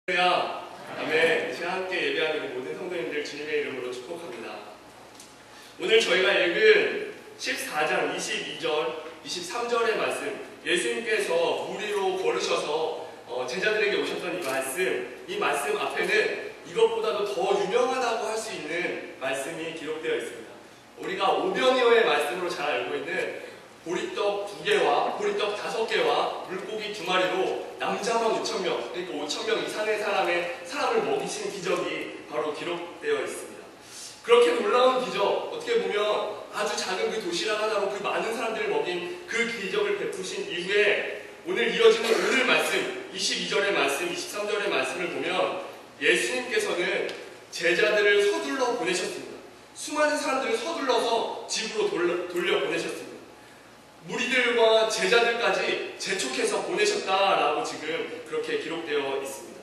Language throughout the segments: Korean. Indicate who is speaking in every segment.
Speaker 1: 할렐루야. 아멘. 이 시간 함께 예배하는 모든 성도님들 주님의 이름으로 축복합니다. 오늘 저희가 읽은 14장 22절, 23절의 말씀, 예수님께서 물 위로 걸으셔서 제자들에게 오셨던 이 말씀 앞에는 이것보다도 더 유명하다고 할 수 있는 말씀이 기록되어 있습니다. 우리가 오병이어의 말씀으로 잘 알고 있는 보리떡 2개와 보리떡 5개와 물고기 2마리로 남자만 5,000명, 그러니까 5,000명 이상의 사람을 먹이신 기적이 바로 기록되어 있습니다. 그렇게 놀라운 기적, 어떻게 보면 아주 작은 그 도시락 하나로 그 많은 사람들을 먹인 그 기적을 베푸신 이후에 오늘 이어지는 오늘 말씀, 22절의 말씀, 23절의 말씀을 보면 예수님께서는 제자들을 서둘러 보내셨습니다. 수많은 사람들을 서둘러서 집으로 돌려 보내셨습니다. 무리들과 제자들까지 재촉해서 보내셨다라고 지금 그렇게 기록되어 있습니다.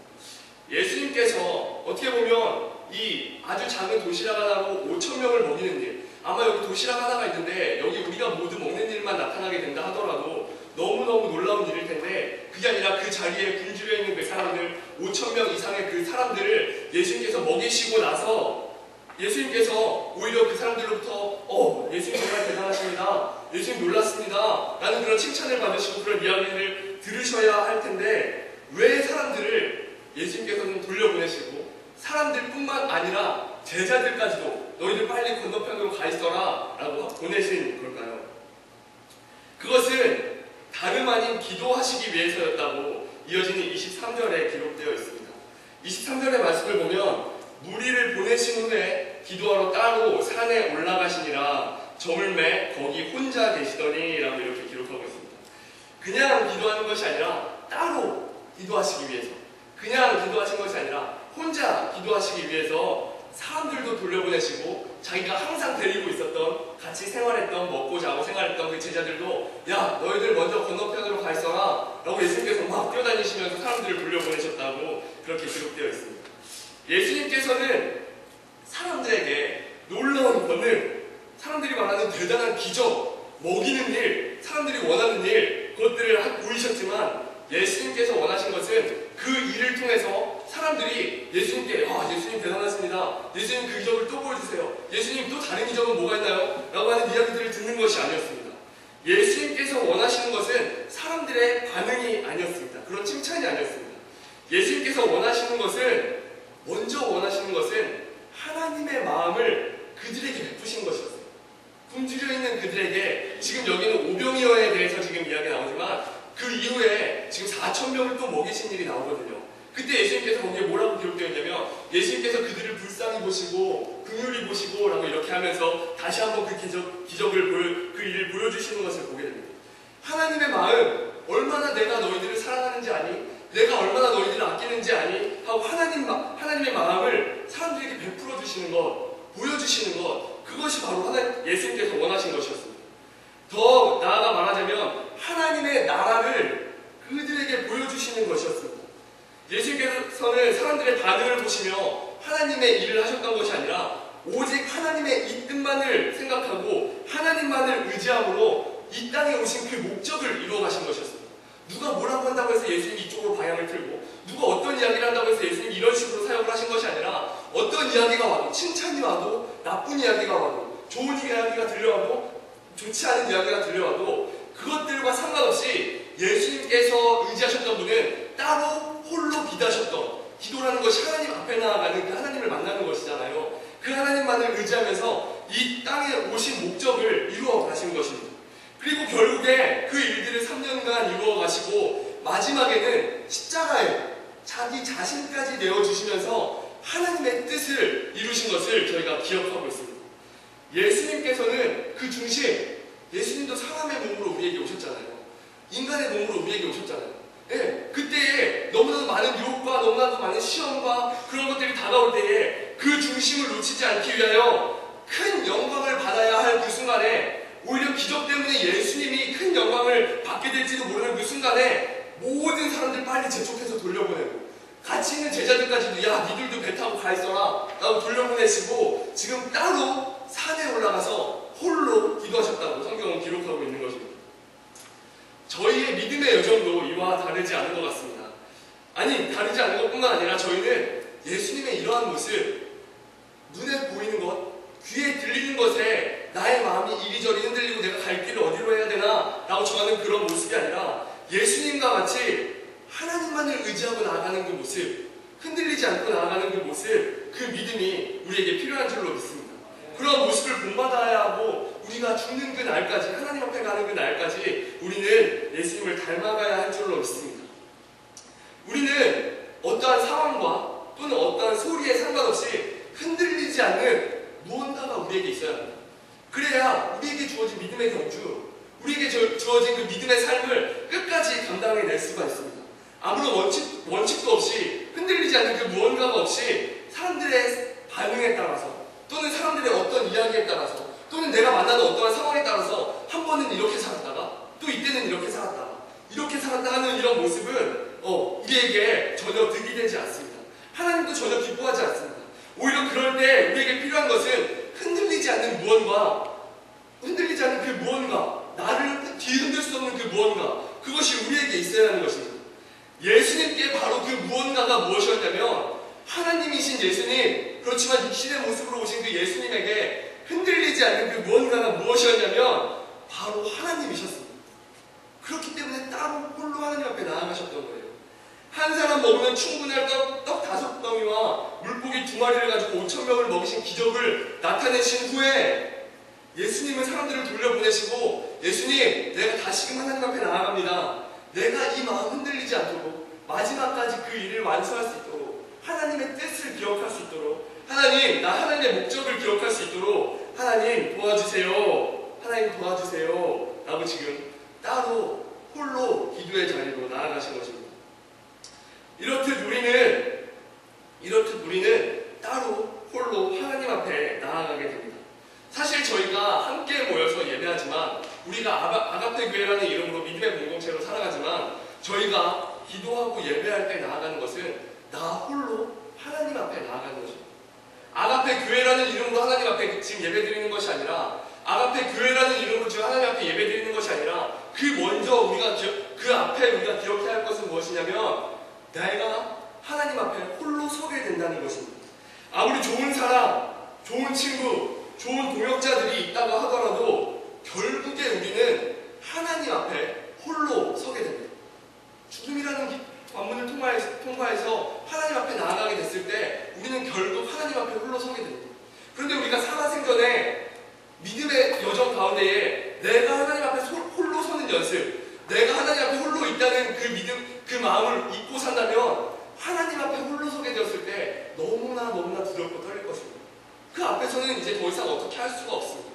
Speaker 1: 예수님께서 어떻게 보면 이 아주 작은 도시락 하나로 5,000명을 먹이는 일, 아마 여기 도시락 하나가 있는데 여기 우리가 모두 먹는 일만 나타나게 된다 하더라도 너무너무 놀라운 일일 텐데, 그게 아니라 그 자리에 굶주려 있는 그 사람들, 5,000명 이상의 그 사람들을 예수님께서 먹이시고 나서 예수님께서 오히려 그 사람들로부터 예수님 정말 대단하십니다, 예수님 놀랐습니다 라는 그런 칭찬을 받으시고 그런 이야기를 들으셔야 할 텐데, 왜 사람들을 예수님께서는 돌려보내시고 사람들뿐만 아니라 제자들까지도 너희들 빨리 건너편으로 가 있어라 라고 보내신 걸까요? 그것은 다름 아닌 기도하시기 위해서였다고 이어지는 23절에 기록되어 있습니다. 23절의 말씀을 보면 무리를 보내신 후에 기도하러 따로 산에 올라가시니라 점을 매 거기 혼자 계시더니 라고 이렇게 기록하고 있습니다. 그냥 기도하는 것이 아니라 따로 기도하시기 위해서, 그냥 기도하신 것이 아니라 혼자 기도하시기 위해서 사람들도 돌려보내시고 자기가 항상 데리고 있었던, 같이 생활했던, 먹고 자고 생활했던 그 제자들도 야 너희들 먼저 건너편으로 가 있어라 라고 예수님께서 막 뛰어다니시면서 사람들을 돌려보내셨다고 그렇게 기록되어 있습니다. 예수님께서는 사람들에게 놀라운 권능, 사람들이 말하는 대단한 기적, 먹이는 일, 사람들이 원하는 일, 그것들을 보이셨지만 예수님께서 원하신 것은 그 일을 통해서 사람들이 예수님께 예수님 대단하십니다, 예수님 그 기적을 또 보여주세요, 예수님 또 다른 기적은 뭐가 있나요? 라고 하는 이야기들을 듣는 것이 아니었습니다. 예수님께서 원하시는 것은 사람들의 반응이 아니었습니다. 그런 칭찬이 아니었습니다. 예수님께서 먼저 원하시는 것은 하나님의 마음을 그들에게 베푸신 것이었어요. 굶주려 있는 그들에게, 지금 여기는 오병이어에 대해서 지금 이야기가 나오지만 그 이후에 지금 4,000명을 또 먹이신 일이 나오거든요. 그때 예수님께서 거기에 뭐라고 기록되어 있냐면, 예수님께서 그들을 불쌍히 보시고 긍휼히 보시고 라고 이렇게 하면서 다시 한번 그 그 일을 보여주시는 것을 보게 됩니다. 하나님의 마음, 얼마나 내가 너희들을 사랑하는지 아니? 내가 얼마나 너희들을 아끼는지 아니? 하고 하나님의 마음을 사람들에게 베풀어 주시는 것, 보여주시는 것, 그것이 바로 예수님께서 원하신 것이었습니다. 더 나아가 말하자면 하나님의 나라를 그들에게 보여주시는 것이었습니다. 예수님께서는 사람들의 반응을 보시며 하나님의 일을 하셨던 것이 아니라 오직 하나님의 이 뜻만을 생각하고 하나님만을 의지함으로 이 땅에 오신 그 목적을 이루어 가신 것이었습니다. 누가 뭐라고 한다고 해서 예수님이 이쪽으로 방향을 틀고, 누가 어떤 이야기를 한다고 해서 예수님이 이런 식으로 사역을 하신 것이 아니라, 어떤 이야기가 와도, 칭찬이 와도, 나쁜 이야기가 와도, 좋은 이야기가 들려와도, 좋지 않은 이야기가 들려와도 그것들과 상관없이 예수님께서 의지하셨던 분은 따로 홀로 기도하셨던, 기도라는 것이 하나님 앞에 나아가는 그 하나님을 만나는 것이잖아요. 그 하나님만을 의지하면서 이 땅에 오신 목적을 이루어 가신 것입니다. 그리고 결국에 그 일들을 3년간 이루어 가시고 마지막에는 십자가에 자기 자신까지 내어주시면서 하나님의 뜻을 이루신 것을 저희가 기억하고 있습니다. 예수님께서는 그 중심, 예수님도 사람의 몸으로 우리에게 오셨잖아요. 인간의 몸으로 우리에게 오셨잖아요. 그때에 너무나도 많은 유혹과 너무나도 많은 시험과 그런 것들이 다가올 때에 그 중심을 놓치지 않기 위하여 큰 영광을 받아야 할 그 순간에, 오히려 기적 때문에 예수님이 큰 영광을 받게 될지도 모르는 그 순간에 모든 사람들 빨리 재촉해서 돌려보내고, 같이 있는 제자들까지도 야 니들도 배 타고 가 있어라 라고 돌려보내시고 지금 따로 산에 올라가서 홀로 기도하셨다고 성경은 기록하고 있는 것입니다. 저희의 믿음의 여정도 이와 다르지 않은 것 같습니다. 아니, 다르지 않은 것뿐만 아니라 모습, 눈에 보이는 것, 귀에 들리는 것에 나의 마음이 이리저리 흔들리고 내가 갈 길을 어디로 해야 되나 라고 정하는 그런 모습이 아니라 예수님과 같이 하나님만을 의지하고 나아가는 그 모습, 흔들리지 않고 나아가는 그 모습, 그 믿음이 우리에게 필요한 줄로 믿습니다. 그런 모습을 본받아야 하고 우리가 죽는 그 날까지, 하나님 앞에 가는 그 날까지 우리는 예수님을 닮아가야 할 줄로 믿습니다. 우리는 어떠한 상황과 또는 어떠한 소리에 상관없이 흔들리지 않는 무언가가 우리에게 있어야 합니다. 그래야 우리에게 주어진 믿음의 경주, 우리에게 주어진 그 믿음의 삶을 끝까지 감당해낼 수가 있습니다. 아무런 원칙도 없이 흔들리지 않는 그 무언가가 없이 사람들의 반응에 따라서 또는 사람들의 어떤 이야기에 따라서 또는 내가 만나는 어떠한 상황에 따라서 한 번은 이렇게 살았다가 또 이때는 이렇게 살았다가 이렇게 살았다 하는 이런 모습은 우리에게 전혀 득이 되지 않습니다. 하나님도 전혀 기뻐하지 않습니다. 오히려 그럴 때 우리에게 필요한 것은 흔들리지 않는 무언가, 흔들리지 않는 그 무언가, 나를 뒤흔들 수 없는 그 무언가, 그것이 우리에게 있어야 하는 것입니다. 예수님께 바로 그 무언가가 무엇이었냐면 하나님이신 예수님, 그렇지만 육신의 모습으로 오신 그 예수님에게 흔들리지 않는 그 무언가가 무엇이었냐면 바로 하나님이셨습니다. 그렇기 때문에 따로 홀로 하나님 앞에 나아가셨던 거예요. 한 사람 먹으면 충분할 떡 5덩이와 물고기 2마리를 가지고 5,000명을 먹이신 기적을 나타내신 후에 예수님은 사람들을 돌려보내시고, 예수님, 내가 다시금 하나님 앞에 나아갑니다. 내가 이 마음 흔들리지 않도록 마지막까지 그 일을 완수할 수 있도록, 하나님의 뜻을 기억할 수 있도록, 하나님, 나 하나님의 목적을 기억할 수 있도록 하나님 도와주세요, 하나님 도와주세요 라고 지금 따로 홀로 기도의 자리로 나아가신 것입니다. 이렇듯 우리는 따로 홀로 하나님 앞에 나아가게 됩니다. 사실 저희가 함께 모여서 예배하지만, 우리가 아가페 교회라는 이름으로 믿음의 공동체로 살아가지만, 저희가 기도하고 예배할 때 나아가는 것은 나 홀로 하나님 앞에 나아가는 것입니다. 아가페 교회라는 이름으로 하나님 앞에 지금 예배드리는 것이 아니라, 아가페 교회라는 이름으로 지금 하나님 앞에 예배드리는 것이 아니라, 그 먼저 그 앞에 우리가 기억해야 할 것은 무엇이냐면 내가 하나님 앞에 홀로 서게 된다는 것입니다. 아무리 좋은 사람, 좋은 친구, 좋은 동역자들이 있다고 하더라도 결국에 우리는 하나님 앞에 홀로 서게 됩니다. 죽음이라는 관문을 통과해서 하나님 앞에 나아가게 됐을 때 우리는 결국 하나님 앞에 홀로 서게 됩니다. 그런데 우리가 살아생전에 믿음의 여정 가운데에 내가 하나님 앞에 홀로 서는 연습, 내가 하나님 앞에 홀로 있다는 그 믿음, 그 마음을 잊고 산다면 하나님 앞에 홀로 서게 되었을 때 너무나 두렵고 떨릴 것입니다. 그 앞에서는 이제 더 이상 어떻게 할 수가 없습니다.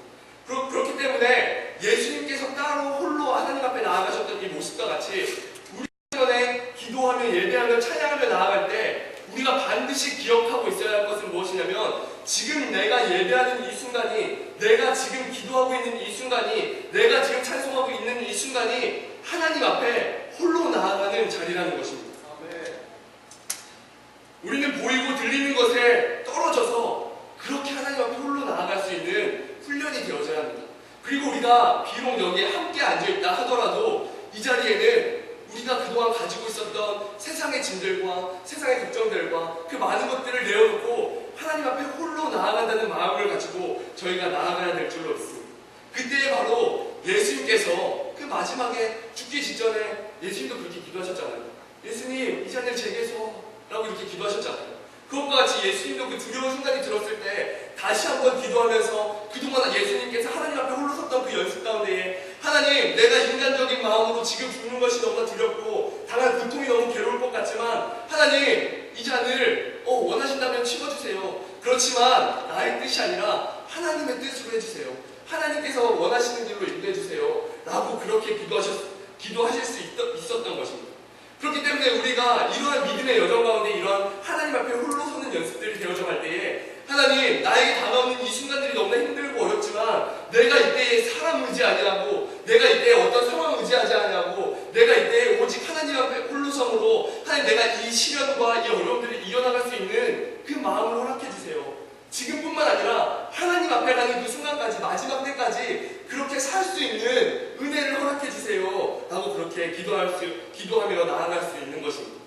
Speaker 1: 그렇기 때문에 예수님께서 따로 홀로 하나님 앞에 나아가셨던 이 모습과 같이 우리 전에 기도하며 예배하며 찬양하며 나아갈 때 우리가 반드시 기억하고 있어야 할 것은 무엇이냐면, 지금 내가 예배하는 이 순간이, 내가 지금 기도하고 있는 이 순간이, 내가 지금 찬송하고 있는 이 순간이 하나님 앞에 홀로 나아가는 자리라는 것입니다. 우리는 보이고 들리는 것에 떨어져서 그렇게 하나님 앞에 홀로 나아갈 수 있는 훈련이 되어져야 합니다. 그리고 우리가 비록 여기에 함께 앉아있다 하더라도 이 자리에는 우리가 그동안 가지고 있었던 세상의 짐들과 세상의 걱정들과 그 많은 것들을 내어놓고 하나님 앞에 홀로 나아간다는 마음을 가지고 저희가 나아가야 될 줄로 믿습니다. 그때 바로 예수님께서 그 마지막에 죽기 직전에 예수님도 그렇게 기도하셨잖아요. 예수님, 이 잔을 제게서 라고 이렇게 기도하셨잖아요. 그것과 같이 예수님도 그 두려운 순간이 들었을 때 다시 한번 기도하면서 그동안 예수님께서 하나님 앞에 홀로 섰던 그 연습 가운데에, 하나님, 내가 인간적인 마음으로 지금 죽는 것이 너무나 두렵고 당할 고통이 너무 괴로울 것 같지만 하나님, 이 잔을 원하신다면 치워주세요. 그렇지만 나의 뜻이 아니라 하나님의 뜻으로 해주세요. 하나님께서 원하시는 길로 인도해주세요 라고 그렇게 기도하실 수 있었던 것입니다. 그렇기 때문에 우리가 이러한 믿음의 여정 가운데 이러한 하나님 앞에 홀로 서는 연습들이 되어져갈 때에, 하나님, 나에게 다가오는 이 순간들이 너무나 힘들고 어렵지만 내가 이때에 사람 의지 아니하고, 내가 이때에 어떤 상황 의지하지 아니하고, 내가 이때에 오직 하나님 앞에 홀로 섬으로 하나님, 내가 이 시련과 이 어려움들을 이겨나갈 수 있는 그 마음을 허락해 주세요. 지금뿐만 아니라 하나님 앞에 가는 그 순간까지, 마지막 때까지 그렇게 살 수 있는 은혜를 허락해 주세요 라고 그렇게 기도하며 나아갈 수 있는 것입니다.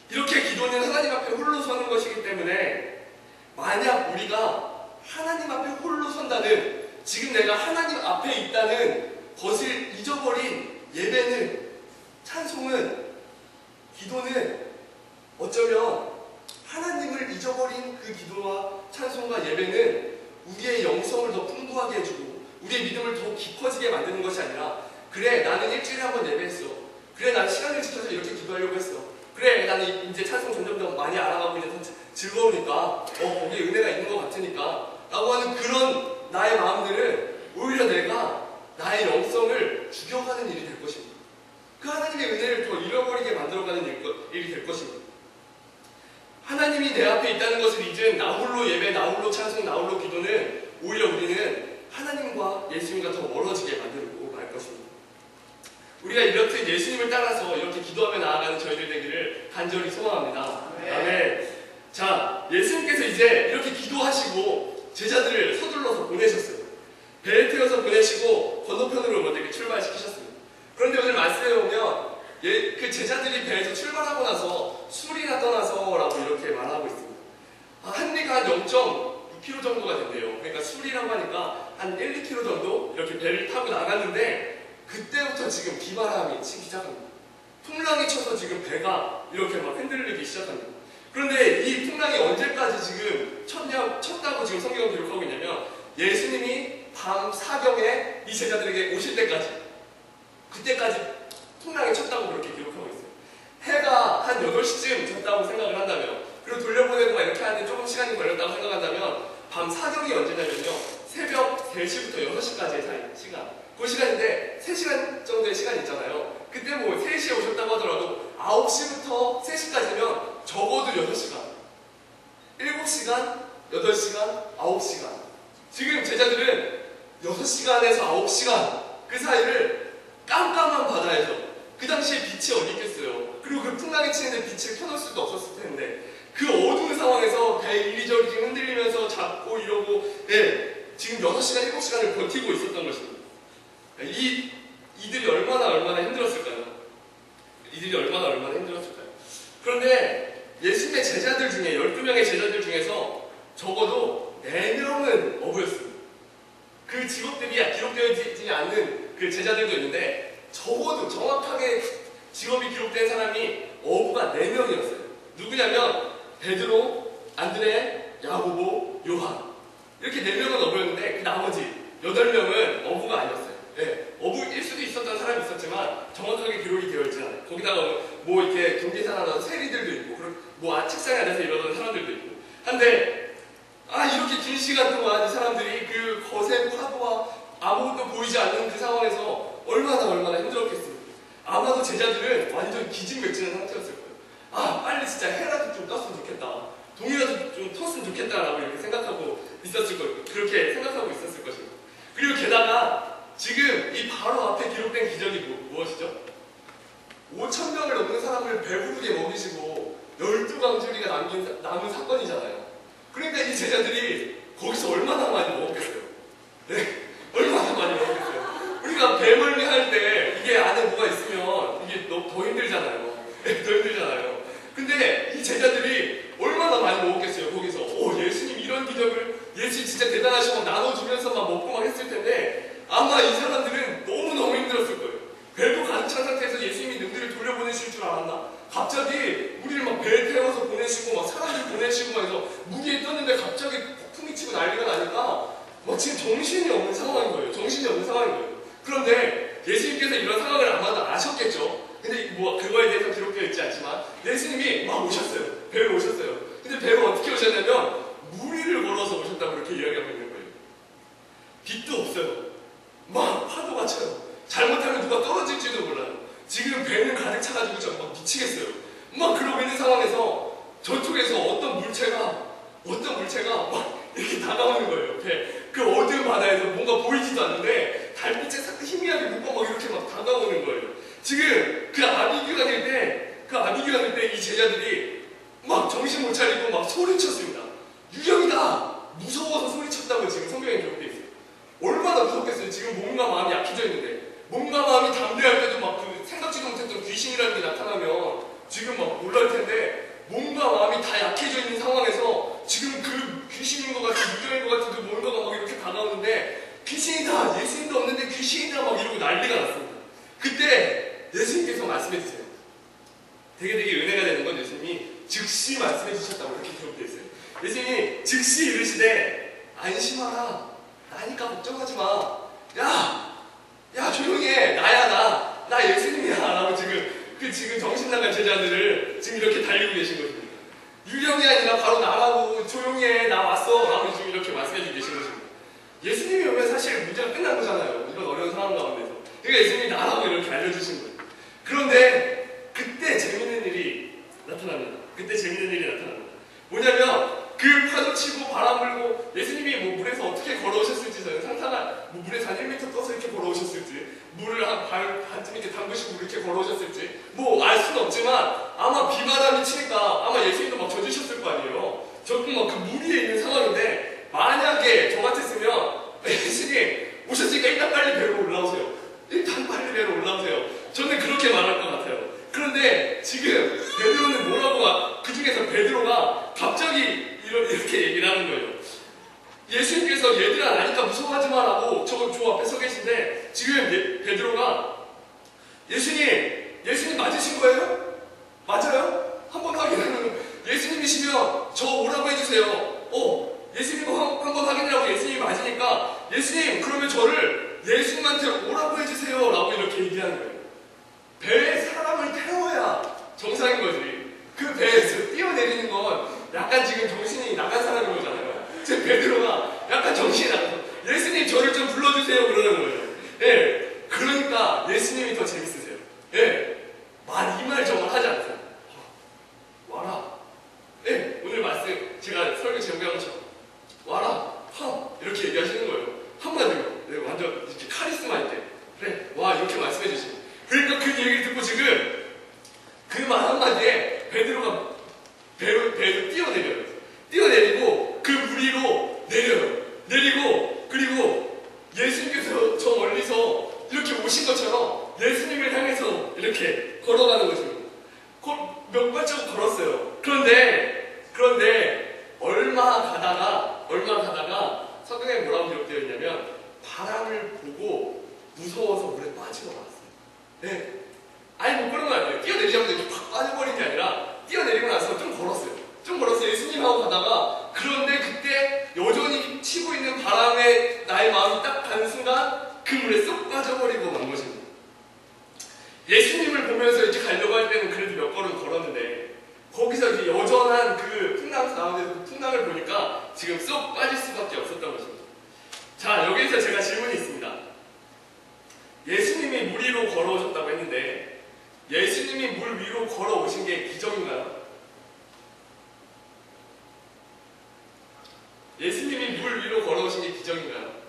Speaker 1: 이렇게 기도는 하나님 앞에 홀로 서는 것이기 때문에 만약 우리가 하나님 앞에 홀로 선다는, 지금 내가 하나님 앞에 있다는 것을 잊어버린 예배는, 찬송은, 기도는 어쩌면 하나님을 잊어버린 그 기도와 찬송과 예배는 우리의 영성을 더 풍부하게 해주고 우리의 믿음을 더 깊어지게 만드는 것이 아니라, 그래 나는 일주일에 한 번 예배했어, 그래 나는 시간을 지켜서 이렇게 기도하려고 했어, 그래 나는 이제 찬송 점점 더 많이 알아가고 이제 더 즐거우니까 거기에 은혜가 있는 것 같으니까 라고 하는 그런 나의 마음들은 오히려 내가 나의 영성을 죽여가는 일이 될 것입니다. 그 하나님의 은혜를 더 잃어버리게 만들어가는 일이 될 것입니다. 하나님이 내 앞에 있다는 것을 잊은 나홀로 예배, 나홀로 찬송, 나홀로 기도는 오히려 우리는 하나님과 예수님과 더 멀어지게 만들고 말 것입니다. 우리가 이렇듯 예수님을 따라서 이렇게 기도하며 나아가는 저희들 되기를 간절히 소망합니다. 아멘. 자, 예수님께서 이제 이렇게 기도하시고 제자들을 서둘러서 보내셨어요. 배에 태워서 보내시고 건너편으로 먼저 이렇게 출발시키셨습니다. 그런데 오늘 말씀에 보면 그 제자들이 배에서 출발하고 나서 술이나 떠나서라고 이렇게 말하고 있습니다. 한 리가 한 0.6km 정도가 된대요. 그러니까 술이라고 하니까 한 1, 2km 정도 이렇게 배를 타고 나갔는데 그때부터 지금 비바람이 치기 시작합니다. 풍랑이 쳐서 지금 배가 이렇게 막 흔들리기 시작합니다. 그런데 이 풍랑이 언제까지 지금 쳤다고 지금 성경은 기록하고 있냐면, 예수님이 밤 사경에 이 제자들에게 오실 때까지, 그때까지 풍랑이 쳤다고 그렇게 기록하고 있어요. 해가 한 8시쯤 졌다고 생각을 한다면, 그리고 돌려보내고 막 이렇게 하는데 조금 시간이 걸렸다고 생각한다면, 밤 사경이 언제냐면요, 새벽 3시부터 6시까지의 시간, 그 시간인데 3시간 정도의 시간이 있잖아요. 그때 뭐 3시에 오셨다고 하더라도 9시부터 3시까지면 적어도 6시간, 7시간, 8시간, 9시간. 지금 제자들은 6시간에서 9시간 그 사이를 깜깜한 바다에서, 그 당시에 빛이 어디 있겠어요. 그리고 그 풍랑이 치는데 빛을 켜놓을 수도 없었을 텐데 그 어두운 상황에서 배 이리저리 지금 흔들리면서 잡고 이러고, 지금 6시간, 7시간을 버티고 있었던 것입니다. 이들이 얼마나 힘들었을까요? 그런데 예수님의 제자들 중에, 12명의 제자들 중에서 적어도 4명은 어부였습니다. 그 직업들이 기록되어지지 않는 그 제자들도 있는데, 적어도 정확하게 직업이 기록된 사람이 어부가 4명이었어요. 누구냐면 베드로, 안드레, 야고보, 요한. 이렇게 4명은 어부였는데 그 나머지 8명은 어부가 아니었어요. 어부일 수도 있었던 사람이 있었지만 정확하게 기록이 되어 있지 않아요. 거기다가 뭐 이렇게 경계선 하나 세리들도 있고, 뭐 책상에 앉아서 이러던 사람들도 있고 한데, 이렇게 긴 시간 동안 이 사람들이 그 거센 파도와 아무것도 보이지 않는 그 상황에서 얼마나 힘들었겠습니까? 아마도 제자들은 완전 기진맥진한 상태였을 거예요. 빨리 진짜 해라도 좀 떴으면 좋겠다, 동이라도 좀 텄으면 좋겠다라고 이렇게 생각하고 있었을 거예요. 그렇게 생각하고 있었을 것입니다. 그리고 게다가 지금 이 바로 앞에 기록된 기적이 무엇이죠? 5,000명을 넘는 사람을 배부르게 먹이시고 12강줄기가 남은 사건이잖아요. 그러니까 이 제자들이 거기서 얼마나 많이 먹었겠어요? 얼마나 많이 먹었겠어요? 우리가 배멀미 할 때 이게 안에 뭐가 있으면 이게 더 힘들잖아요. 더 힘들잖아요. 근데 이 제자들이 얼마나 많이 먹었겠어요? 거기서 예수님 이런 기적을, 예수님 진짜 대단하시고 나눠주면서 막 먹고 막 했을 텐데, 아마 이 사람들은 너무너무 힘들었을 거예요. 배도 가득 찬 상태에서 예수님이 능들을 돌려보내실 줄 알았나? 갑자기 우리를 막 배에 태워서 보내시고 막 사람들 보내시고 막 해서 무기에 떴는데 갑자기 폭풍이 치고 난리가 나니까 막 지금 정신이 없는 상황인 거예요. 그런데 예수님께서 이런 상황을 아마도 아셨겠죠. 근데 뭐 그거에 대해서 기록되어 있지 않지만 예수님이 막 오셨어요. 배로 오셨어요. 근데 배로 어떻게 오셨냐면 물 위를 걸어서 오셨다고 그렇게 이야기하고 있는 거예요. 빛도 없어요. 막 파도가 쳐요. 잘못하면 누가 떨어질지도 몰라요. 지금 배는 가득 차가지고 저 막 미치겠어요. 막 그러고 있는 상황에서 저쪽에서 어떤 물체가 막 이렇게 다가오는 거예요. 그 어두운 바다에서 뭔가 보이지도 않는데 달빛에 싹 희미하게 뭔가 막 이렇게 막 다가오는 거예요. 지금 그 아비규가 될 때 이 제자들이 막 정신 못 차리고 막 소리쳤습니다. 유령이다! 무서워서 소리쳤다고 지금 성경에 기록되어 있어요. 얼마나 무섭겠어요. 지금 몸과 마음이 약해져 있는데, 몸과 마음이 담대할 때도 막 그 생각지도 못했던 귀신이라는 게 나타나면 지금 막 놀랄 텐데 몸과 마음이 다 약해져 있는 상황에서 지금 그 귀신인 것 같은 유령인 것 같은 그 뭔가가 막 이렇게 다가오는데 귀신이다, 예수님도 없는데 귀신이다 막 이러고 난리가 났습니다. 그때 예수님께서 말씀해 주세요. 되게 은혜가 되는 건 예수님이 즉시 말씀해 주셨다고 이렇게 기록되어 있어요. 예수님이 즉시 이르시되 안심하라, 나니까 걱정하지 마. 야 조용히 해, 나 예수님이야 라고 지금 정신 나간 제자들을 지금 이렇게 달리고 계신 것입니다. 유령이 아니라 바로 나라고, 조용히 해, 나 왔어 라고 지금 이렇게 말씀해 주고 계신 것입니다. 예수님이 오면 사실 문제가 끝난 거잖아요. 이런 어려운 상황 가운데서. 그러니까 예수님이 나라고 이렇게 알려주신 거예요. 그런데 그때 재밌는 일이 나타납니다. 뭐냐면 그 파도 치고 바람 불고 예수님이 뭐 물에서 어떻게 걸어오셨을지 저는 상상한, 뭐 물에서 한 1m 떠서 이렇게 걸어오셨을지, 물을 한 반쯤 이렇게 담그시고 이렇게 걸어오셨을지 뭐 알 수는 없지만 아마 비바람이 치니까 아마 예수님도 막 젖으셨을 거 아니에요. 저도 막 그 물 위에 있는 상황인데 만약에 저 같았으면 예수님 오셨으니까 일단 빨리 배로 올라오세요. 저는 그렇게 말할 것 같아요. 그런데 지금 베드로는 뭐라고, 그 중에서 베드로가 갑자기 이렇게 얘기를 하는 거예요. 예수님께서 얘들아 나니까 무서워하지 마라고 저 앞에 서 계신데 지금 베드로가 예수님 맞으신 거예요? 맞아요? 한번 확인하는 거예요. 예수님이시면 저 오라고 해주세요. 예수님 한번 확인하라고 예수님이 맞으니까 예수님 그러면 저를 예수님한테 오라고 해주세요 라고 이렇게 얘기하는 거예요. 배에 사람을 태워야 정상인 거지. 그 배에서 뛰어내리는 건 약간 지금 정신이 나간 사람인 거잖아요. 제 베드로가 약간 정신이 나가서 예수님 저를 좀 불러주세요 그러는 거예요. 예, 그러니까 예수님이 더 재밌으세요. 예, 이 말 정말 하지 않으세요. 와라. 예, 오늘 말씀 제가 설교 제목에 한 것처럼 와라, 이렇게 얘기하시는 거예요. 한마디로. 네, 완전 이렇게 카리스마 있게. 그래, 와, 이렇게 말씀해 주시고. 그러니까 그 얘기를 듣고 지금 그 말 한마디에 베드로가 배로 뛰어내려요. 뛰어내리고 그 물 위로 내려요. 내리고 그리고 예수님께서 저 멀리서 이렇게 오신 것처럼 예수님을 향해서 이렇게 걸어가는 것입니다. 몇 발자국 걸었어요. 그런데 얼마 가다가 성경에 뭐라고 기록되어 있냐면 바람을 보고 무서워서 물에 빠지고 말았어요. 네. 아니 뭐 그런 거 아니에요. 뛰어내리자마자 이렇게 팍 빠져버린 게 아니라 뛰어내리고 나서 좀 걸었어요. 예수님하고 가다가. 그런데 그때 여전히 치고 있는 바람에 나의 마음이 딱 가는 순간 그 물에 쏙 빠져버리고 만 것입니다. 예수님을 보면서 이렇게 가려고 할 때는 그래도 몇 걸음 걸었는데 거기서 이제 여전한 그 풍랑 가운데서 그 풍랑을 보니까 지금 쏙 빠질 수밖에 없었던 것입니다. 자, 여기서 제가 질문이 있습니다. 예수님이 물 위로 걸어오셨다고 했는데 예수님이 물 위로 걸어오신 게 기적인가요? 예수님이 물 위로 걸어오신 게 기적인가요?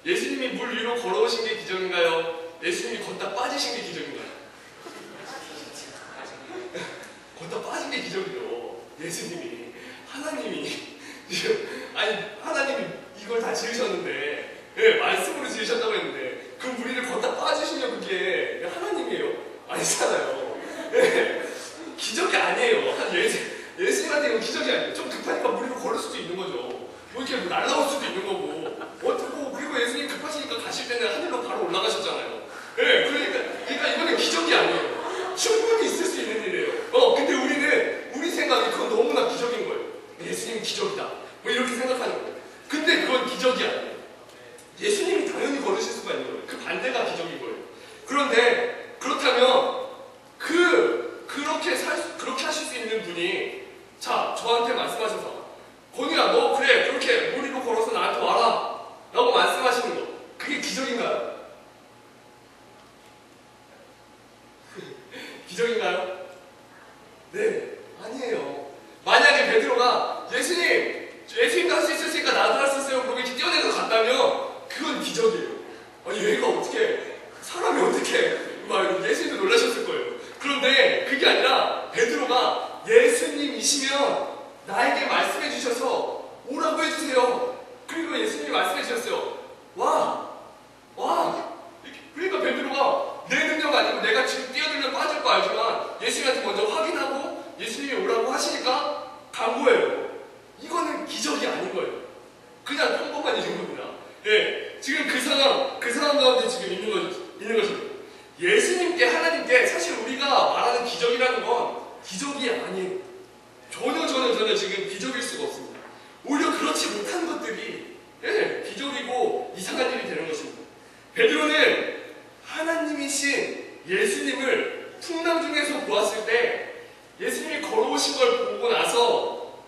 Speaker 1: 예수님이 물 위로 걸어오신 게 기적인가요? 예수님이 걷다 빠지신 게 기적인가요? 걷다 빠진 게 기적이죠. 예수님이, 하나님이 하나님이 이걸 다 지으셨는데, 네, 말씀으로 지으셨다고 했는데 그 물 위를 걷다 빠지시면 그게 하나님이에요? 아니잖아요. 네, 기적이 아니에요. 예수님한테 이건 기적이 아니에요. 좀 급하니까 물 위로 걸을 수도 있는 거죠. 뭐 이렇게 날아올 수도 있는 거고. 그리고 예수님 급하시니까 가실 때는 하늘로 바로 올라가셨잖아요. 네, 그러니까 이거는 기적이 아니에요. 충분히 있을 수 있는 일이에요. 근데 우리 생각이 그건 너무나 기적인 거예요. 예수님이 기적이다. 뭐 이렇게 생각하는 거예요. 근데 그건 기적이 아니에요. 예수님이 당연히 걸으실 수가 있는 거예요. 그 반대가 기적인 거예요. 그런데 그렇다면 그렇게 하실 수 있는 분이 저한테 말씀하셔서 건이야 너 그래 그렇게 물 위로 걸어서 나한테 와라 라고 말씀하시는 거, 그게 기적인가요? 기적인가요? 네, 아니에요. 만약에 베드로가 예수님도 할 수 있었으니까 나도 할 수 있어요 그러고 이렇게 뛰어내서 갔다면 그건 기적이에요. 아니 얘가 사람이 어떻게 예수님도 놀라셨을 거예요. 그런데 그게 아니라 베드로가 예수님이시면 나에게 말씀해 주셔서 오라고 해주세요. 그리고 예수님이 말씀해 주셨어요. 와. 그러니까 베드로가 내 능력 아니고 내가 지금 뛰어들면 빠질 거 알지만 예수님 하시니까 간 거예요. 이거는 기적이 아닌 거예요. 그냥 평범한 일인 겁니다. 예, 지금 그 상황 가운데 지금 있는 것입니다. 예수님께, 하나님께 사실 우리가 말하는 기적이라는 건 기적이 아니에요. 전혀 지금 기적일 수가 없습니다. 오히려 그렇지 못한 것들이 기적이고 이상한 일이 되는 것입니다. 베드로는 하나님이신 예수님을 풍랑 중에서 보았을 때 예수님이 걸어오신 걸 보고 나서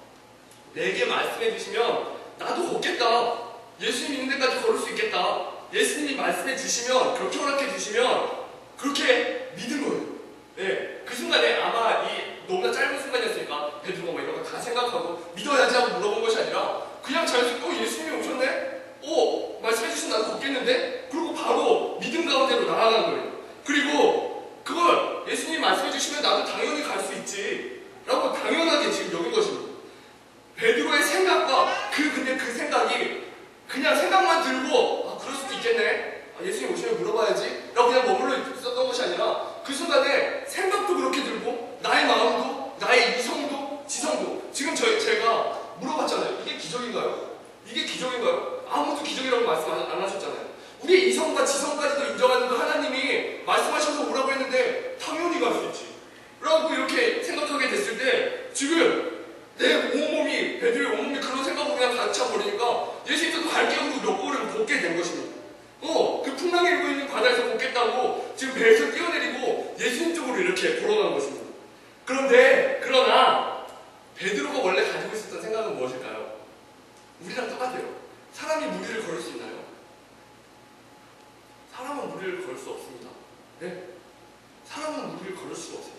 Speaker 1: 내게 말씀해 주시면 나도 걷겠다. 예수님 있는 데까지 걸을 수 있겠다. 예수님이 말씀해 주시면, 그렇게 허락해 주시면 그렇게 믿은 거예요. 네, 그 순간에 아마 너무나 짧은 순간이었으니까 베드로가 뭐 이런 거 다 생각하고 믿어야지 하고 물어본 것이 아니라 그냥 자연스럽게 예수님이 오셨네? 말씀해 주시면 나도 걷겠는데? 그리고 바로 믿음 가운데로 나아간 거예요. 그리고 그걸 예수님이 말씀해 주시면 나도 당연히 갈 수 있지 라고 당연하게 지금 여긴 것입니다. 베드로의 생각과 근데 그 생각이 그냥 생각만 들고 그럴 수도 있겠네, 예수님 오시면 물어봐야지 라고 그냥 머물러 있었던 것이 아니라 그 순간에 생각도 그렇게 들고 나의 마음도, 나의 이성도, 지성도, 지금 제가 물어봤잖아요. 이게 기적인가요? 이게 기적인가요? 아무도 기적이라고 말씀 안 하셨잖아요. 우리의 이성과 지성까지도 인정하는 그 하나님이 말씀하셔서 오라고 했는데 당연히 갈 수 있지 라고 이렇게 생각하게 됐을 때 지금 내 온몸이, 베드로의 온몸이 그런 생각으로 그냥 갇혀버리니까 예수님도 갈게요 하고 몇 걸음 걷게 된 것입니다. 그 풍랑이 일고 있는 바다에서 걷겠다고 지금 배에서 뛰어내리고 예수님 쪽으로 이렇게 걸어간 것입니다. 그러나 베드로가 원래 가지고 있었던 생각은 무엇일까요? 우리랑 똑같아요. 사람이 무리를 걸을 수 있나요? 사람은 무리를 걸을 수 없습니다. 네? 사람은 무리를 걸을 수가 없어요.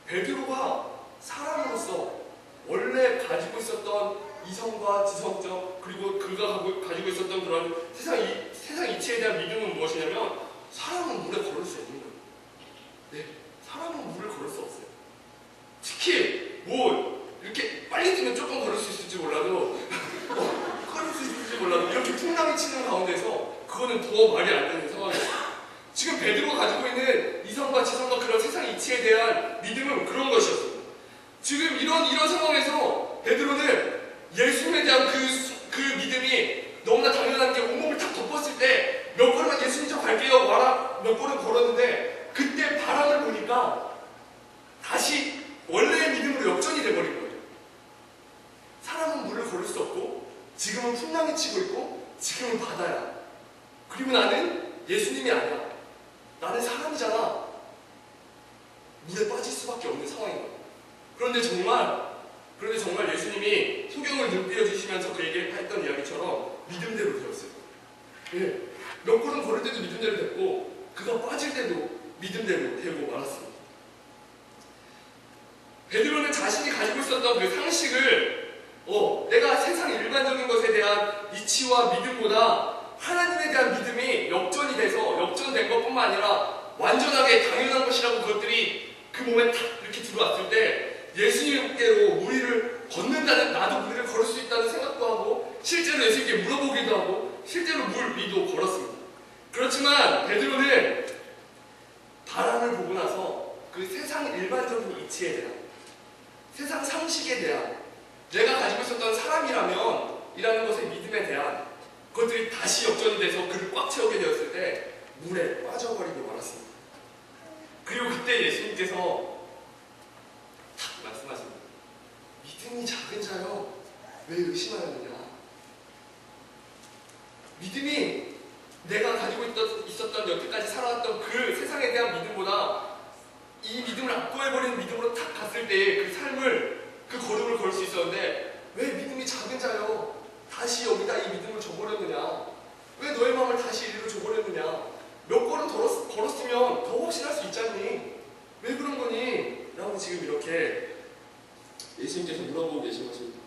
Speaker 1: 베드로가 사람으로서 원래 가지고 있었던 이성과 지성적, 그리고 그가 가지고 있었던 그런 세상 이치에 대한 믿음은 무엇이냐면 사람은 물에 걸을 수 없는 거예요. 네, 사람은 물을 걸을 수 없어요. 특히 이렇게 빨리 뛰면 조금 걸을 수 있을지 몰라도 걸을 수 있을지 몰라도 이렇게 풍랑이 치는 가운데서 그거는 더 말이 안 되는 상황이에요. 지금 베드로가 가지고 있는 이성과 지성과 그런 세상 이치에 대한 믿음은 그런 것이었어요. 지금 이런 상황에서 베드로는 예수님에 대한 그 믿음이 너무나 당연한 게 온몸을 탁 덮었을 때 몇 걸음만 예수님 저 갈게요 와라 몇 걸음 걸었는데 그때 바람을 보니까 다시 원래의 믿음으로 역전이 돼버린 거예요. 사람은 물을 걸을 수 없고 지금은 풍랑이 치고 있고 지금은 바다야. 그리고 나는 예수님이 아니야. 나는 사람이잖아. 물에 빠질 수밖에 없는 상황인 거예요. 그런데 정말 예수님이 소경을 눈띄어 주시면서 그에게 했던 이야기처럼 믿음대로 되었어요. 예, 몇 걸음 걸을 때도 믿음대로 됐고 그가 빠질 때도 믿음대로 되고 말았습니다. 베드로는 자신이 가지고 있었던 그 상식을 내가 세상 일반적인 것에 대한 이치와 믿음보다 하나님에 대한 믿음이 역전된 것뿐만 아니라 완전하게 당연한 것이라고 그것들이 그 몸에 탁 이렇게 들어왔을 때 예수님께로 무리를 걷는다는, 나도 무리를 걸을 수 있다는 생각도 하고 실제로 예수님께 물어보기도 하고 실제로 물 위도 걸었습니다. 그렇지만 베드로는 바람을 보고 나서 그 세상 일반적인 이치에 대한, 세상 상식에 대한, 내가 가지고 있었던 사람이라면 이라는 것의 믿음에 대한 그것들이 다시 역전이 돼서 그를 꽉 채우게 되었을 때 물에 빠져버리고 말았습니다. 그리고 그때 예수님께서 탁 말씀하십니다. 믿음이 작은 자여 왜 의심하였느냐. 믿음이 내가 가지고 있었던 여태까지 살아왔던 그 세상에 대한 믿음보다 이 믿음을 압도해버리는 믿음으로 탁 갔을 때의 그 삶을, 그 걸음을 걸 수 있었는데 왜 믿음이 작은 자여 다시 여기다 이 믿음을 줘버렸느냐. 왜 너의 마음을 다시 이리로 줘버렸느냐. 몇 걸음 걸었으면 더 확신할 수 있잖니. 왜 그런 거니? 라고 지금 이렇게 예수님께서 물어보고 계신 것입니다.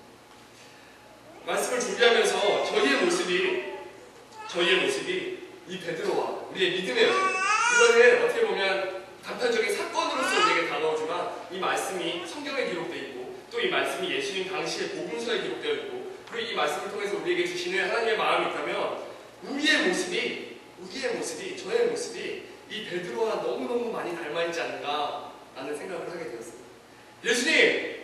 Speaker 1: 말씀을 준비하면서 저희의 모습이 이 베드로와 우리의 믿음의 여정, 이거를 어떻게 보면 단편적인 사건으로서 우리에게 다가오지만 이 말씀이 성경에 기록되어 있고 또 이 말씀이 예수님 당시의 복음서에 기록되어 있고 그리고 이 말씀을 통해서 우리에게 주시는 하나님의 마음이 있다면 우리의 모습이, 저의 모습이 이 베드로와 너무너무 많이 닮아있지 않는가 라는 생각을 하게 되었습니다. 예수님!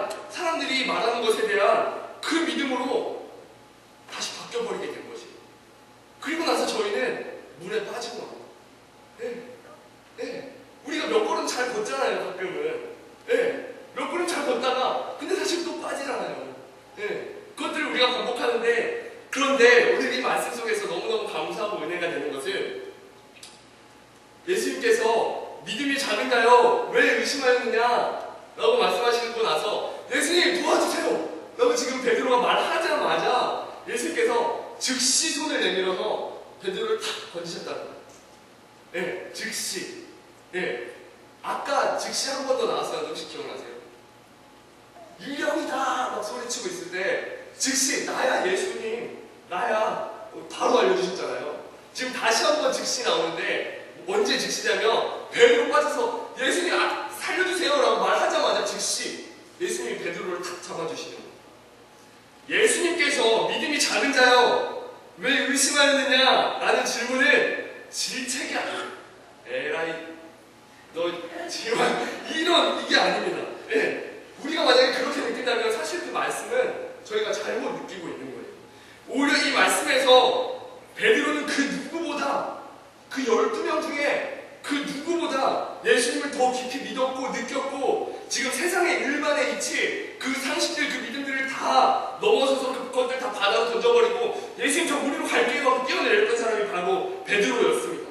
Speaker 1: 대한 사람들이 말하는 것에 대한 그 믿음으로 다시 바뀌어버리게 된 거지. 그리고 나서 저희는 물에 빠지고 나요. 네. 네. 우리가 몇 걸음 잘 걷잖아요, 가끔은. 네. 몇 걸음 잘 걷다가 근데 사실 또 빠지잖아요. 네. 그것들을 우리가 반복하는데, 그런데 오늘 이 말씀 속에서 너무너무 감사하고 은혜가 되는 것은 예수님께서 믿음이 작은가요? 왜 의심하였느냐? 라고 말씀하시고 나서 예수님 도와주세요! 라고 지금 베드로가 말하자마자 예수님께서 즉시 손을 내밀어서 베드로를 탁 건지셨다는 거예요. 네, 즉시. 네. 아까 즉시 한 번 더 나왔어요. 혹시 기억나세요? 유령이다! 막 소리치고 있을 때 즉시 나야 예수님 나야 바로 알려주셨잖아요. 지금 다시 한 번 즉시 나오는데 언제 즉시냐면 베드로 빠져서 예수님 살려주세요 라고 말하자마자 즉시 예수님이 베드로를 탁 잡아주시는 거예요. 예수님께서 믿음이 작은 자여 왜 의심하였느냐 라는 질문은 질책이야. 에라이 너 지금 이게 아닙니다. 네. 우리가 만약에 그렇게 느낀다면 사실 그 말씀은 저희가 잘못 느끼고 있는 거예요. 오히려 이 말씀에서 베드로는 그 누구보다 그 12명 중에 그 누구보다 예수님을 더 깊이 믿었고 느꼈고 지금 세상의 일만의 이치 그 상식들 그 믿음들을 다 넘어서서 그것들 다 바다로 던져버리고 예수님 저 무리로 갈게요 하고 뛰어내렸던 사람이 바로 베드로였습니다.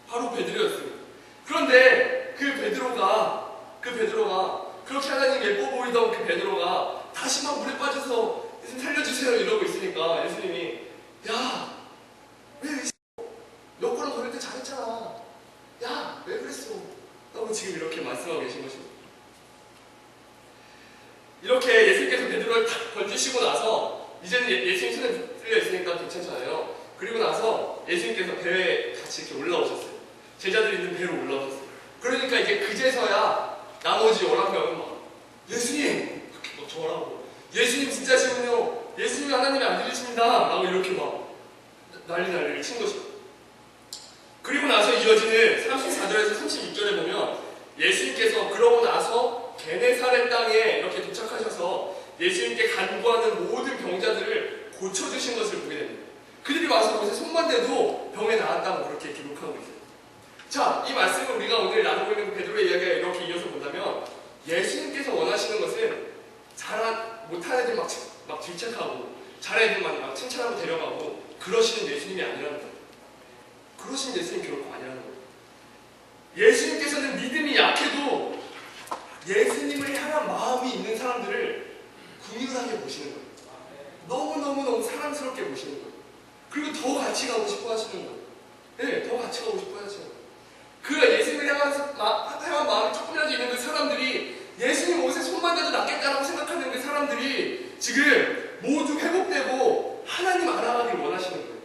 Speaker 1: 바로 베드로였습니다. 그런데 그 베드로가 그렇게 하나님 예뻐 보이던 그 베드로가 다시 막 물에 빠져서 예수님 살려주세요 이러고 있으니까 예수님이 야 왜 몇 걸음 걸을 때 잘했잖아. 야 왜 그랬어? 라고 지금 이렇게 말씀하고 계신 것입니다. 이렇게 예수님께서 베드로를 탁 건지시고 나서 이제는 예수님 손에 뚫려 있으니까 괜찮잖아요. 그리고 나서 예수님께서 배에 같이 이렇게 올라오셨어요. 제자들이 있는 배로 올라오셨어요. 그러니까 이제 그제서야 나머지 11명은 막 예수님! 이렇게 막 저라고 예수님 진짜시군요. 예수님이 하나님의 아들이십니다. 라고 이렇게 막 난리를 친 것입니다. 그리고 나서 이어지는 34절에서 36절에 보면 예수님께서 그러고 나서 게네사렛 땅에 이렇게 도착하셔서 예수님께 간구하는 모든 병자들을 고쳐주신 것을 보게 됩니다. 그들이 와서 그곳에 손만 대도 병에 나았다고 그렇게 기록하고 있어요. 자, 이 말씀을 우리가 오늘 나누고 있는 베드로의 이야기가 이렇게 이어서 본다면 예수님께서 원하시는 것은 못한 애들 막 질책하고 잘한 애들만 막 칭찬하고 데려가고 그러시는 예수님이 아니라는 거예요. 그러신 예수님 결코 아니라는 거예요. 예수님께서는 믿음이 약해도 예수님을 향한 마음이 있는 사람들을 긍휼하게 보시는 거예요. 너무너무 사랑스럽게 보시는 거예요. 그리고 더 같이 가고 싶어 하시는 거예요. 네, 더 같이 가고 싶어 하시는 거예요. 그 예수님을 향한 마음이 조금이라도 있는 그 사람들이 예수님 옷에 손만 대도 낫겠다라고 생각하는 그 사람들이 지금 모두 회복되고 하나님 알아가길 원하시는 거예요.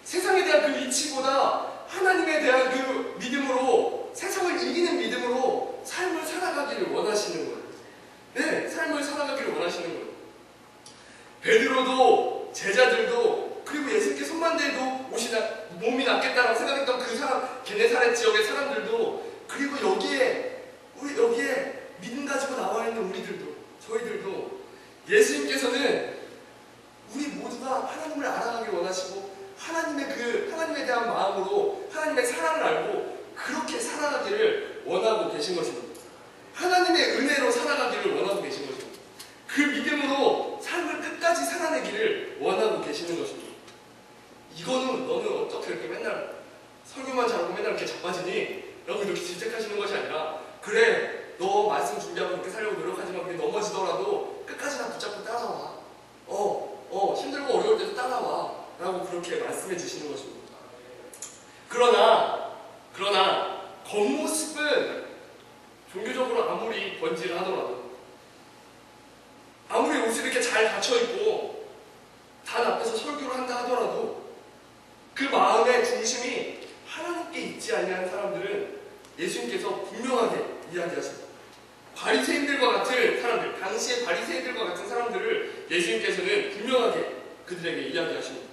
Speaker 1: 세상에 대한 그 이치보다 하나님에 대한 그 믿음으로 세상을 이기는 믿음으로 삶을 살아가기를 원하시는 거예요. 네, 삶을 살아가기를 원하시는 거예요. 베드로도 제자들도 그리고 예수님께 손만 대도 몸이 낫겠다라고 생각했던 그 사람 게네사렛 지역의 사람들도 그리고 여기에 믿음 가지고 나와 있는 우리들도 저희들도 예수님께서는 우리 모두가 하나님을 알아가길 원하시고 하나님에 대한 마음으로 하나님의 사랑을 알고 그렇게 살아가기를 원하고 계신 것입니다. 하나님의 은혜로 살아가기를 원하고 계신 것입니다. 그 믿음으로 삶을 끝까지 살아내기를 원하고 계시는 것입니다. 이거는 너는 어떻게 이렇게 맨날 설교만 잘하고 맨날 이렇게 자빠지니? 라고 이렇게 질책하시는 것이 아니라 그래 너 말씀 준비하고 그렇게 살려고 노력하지만 그게 넘어지더라도 끝까지 나 붙잡고 따라와. 힘들고 어려울 때도 따라와. 라고 그렇게 말씀해 주시는 것입니다. 그러나 겉모습은 종교적으로 아무리 번지하더라도 아무리 옷을 이렇게 잘 갖춰입고 단 앞에서 설교를 한다 하더라도 그 마음의 중심이 하나님께 있지 아니한 사람들은 예수님께서 분명하게 이야기하십니다. 바리새인들과 같은 사람들, 당시의 바리새인들과 같은 사람들을 예수님께서는 분명하게 그들에게 이야기하십니다.